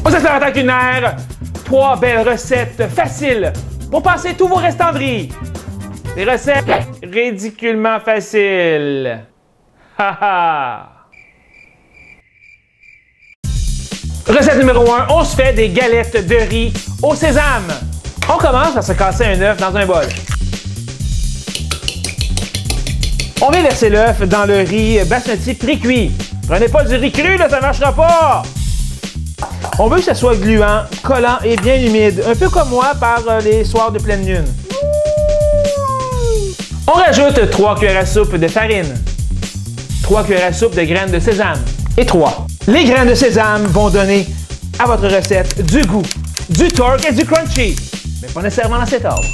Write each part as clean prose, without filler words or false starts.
Aux explorateurs culinaires, 3 belles recettes faciles pour passer tous vos restants de riz. Des recettes ridiculement faciles. Haha! Recette numéro 1, on se fait des galettes de riz au sésame. On commence par se casser un œuf dans un bol. On vient verser l'œuf dans le riz basmati pré-cuit. Prenez pas du riz cru, là, ça ne marchera pas. On veut que ça soit gluant, collant et bien humide, un peu comme moi par les soirs de pleine lune. On rajoute 3 cuillères à soupe de farine, 3 cuillères à soupe de graines de sésame et 3. Les graines de sésame vont donner à votre recette du goût, du torque et du crunchy, mais pas nécessairement dans cet ordre.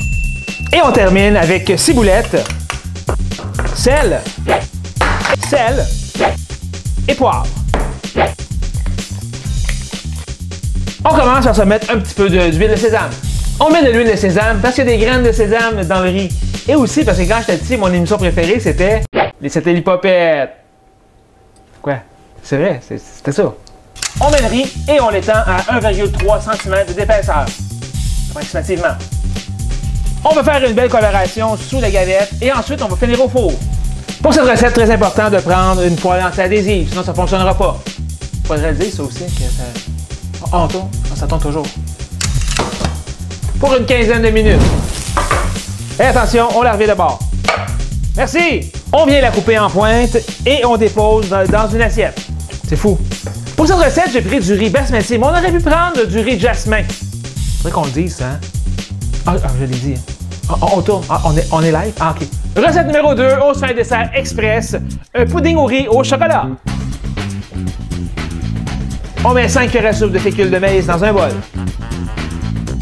Et on termine avec ciboulette, sel et poivre. On commence par se mettre un petit peu d'huile de sésame. On met de l'huile de sésame parce qu'il y a des graines de sésame dans le riz. Et aussi parce que quand j'étais petit, mon émission préférée, c'était les Popettes. Quoi? C'est vrai, c'était ça. On met le riz et on l'étend à 1,3 cm d'épaisseur, approximativement. On va faire une belle coloration sous la galette et ensuite on va finir au four. Pour cette recette, très important de prendre une poêle anti-adhésive, sinon ça ne fonctionnera pas. Faudrait le dire ça aussi, que ça... On tourne, ça tourne toujours. Pour une quinzaine de minutes. Et attention, on la revient de bord. Merci! On vient la couper en pointe et on dépose dans une assiette. C'est fou. Pour cette recette, j'ai pris du riz basmati, mais on aurait pu prendre du riz jasmin. Faudrait qu'on le dise, ça. Hein? Ah, je l'ai dit. On tourne. Ah, on est live? Ah, OK. Recette numéro 2, on se fait un dessert express. Un pudding au riz au chocolat. On met 5 cuillères à soupe de fécule de maïs dans un bol.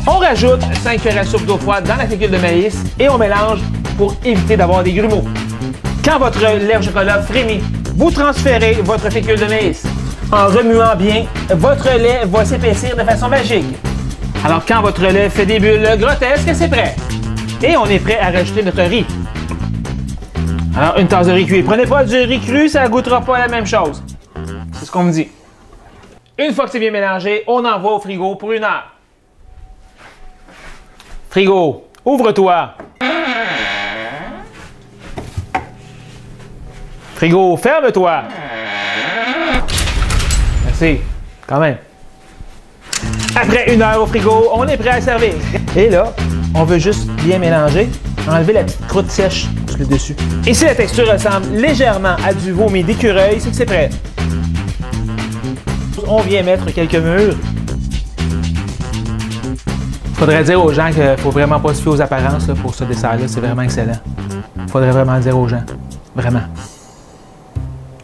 On rajoute 5 cuillères à soupe d'eau froide dans la fécule de maïs et on mélange pour éviter d'avoir des grumeaux. Quand votre lait au chocolat frémit, vous transférez votre fécule de maïs. En remuant bien, votre lait va s'épaissir de façon magique. Alors quand votre lait fait des bulles grotesques, c'est prêt. Et on est prêt à rajouter notre riz. Alors une tasse de riz cuit. Prenez pas du riz cru, ça ne goûtera pas la même chose. C'est ce qu'on me dit. Une fois que c'est bien mélangé, on envoie au frigo pour 1 heure. Frigo, ouvre-toi. Frigo, ferme-toi. Merci, quand même. Après 1 heure au frigo, on est prêt à servir. Et là, on veut juste bien mélanger, enlever la petite croûte sèche sur le dessus. Et si la texture ressemble légèrement à du vomi d'écureuil, c'est que c'est prêt. On vient mettre quelques mûres. Faudrait dire aux gens qu'il ne faut vraiment pas se fier aux apparences là, pour ce dessert-là. C'est vraiment excellent. Faudrait vraiment le dire aux gens. Vraiment.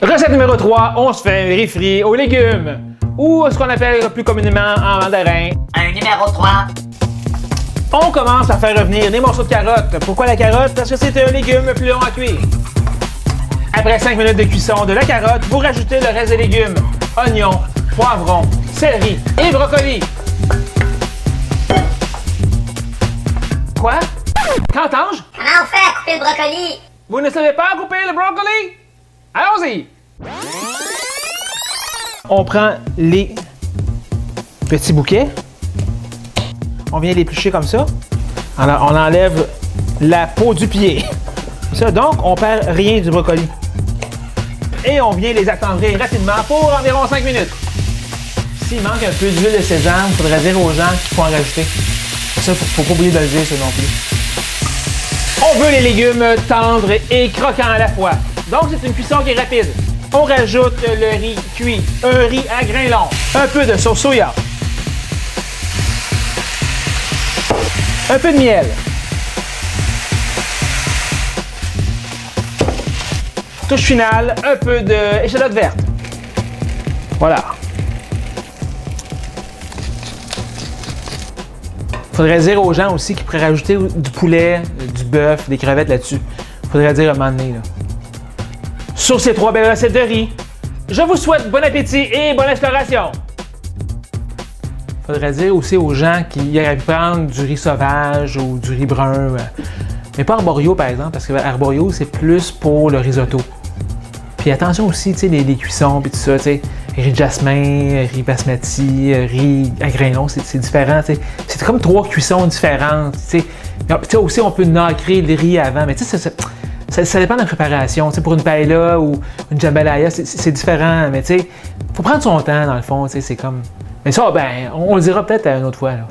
Recette numéro 3, on se fait un riz frit aux légumes. Ou ce qu'on appelle plus communément en mandarin. Un numéro 3. On commence à faire revenir des morceaux de carotte. Pourquoi la carotte? Parce que c'est un légume plus long à cuire. Après 5 minutes de cuisson de la carotte, vous rajoutez le reste des légumes. Oignons, poivrons, céleri et brocoli. Quoi? Qu'entends-je? Comment on fait à couper le brocoli? Vous ne savez pas couper le brocoli? Allons-y! On prend les petits bouquets. On vient l'éplucher comme ça. Alors, on enlève la peau du pied. Ça, donc, on perd rien du brocoli. Et on vient les attendrir rapidement pour environ 5 minutes. S'il manque un peu d'huile de sésame, il faudrait dire aux gens qu'il faut en rajouter. Ça, faut pas oublier de le dire, ça non plus. On veut les légumes tendres et croquants à la fois. Donc, c'est une cuisson qui est rapide. On rajoute le riz cuit, un riz à grains longs, un peu de sauce soya, un peu de miel, touche finale, un peu d'échalote verte. Voilà. Faudrait dire aux gens aussi qu'ils pourraient rajouter du poulet, du bœuf, des crevettes là-dessus. Faudrait dire à un moment donné, là. Sur ces 3 belles recettes de riz, je vous souhaite bon appétit et bonne exploration. Faudrait dire aussi aux gens qui auraient pu prendre du riz sauvage ou du riz brun. Mais pas arborio, par exemple, parce que arborio, c'est plus pour le risotto. Puis attention aussi, tu sais, les cuissons, puis tout ça, tu sais, riz jasmin, riz basmati, riz à grains longs, c'est différent, tu sais. C'est comme 3 cuissons différentes, tu sais. Aussi, on peut nacrer le riz avant, mais tu sais, ça dépend de la préparation. Tu sais, pour une paella ou une jambalaya, c'est différent, mais tu sais, faut prendre son temps, dans le fond, tu sais, c'est comme... Mais ça, ben, on le dira peut-être une autre fois, là.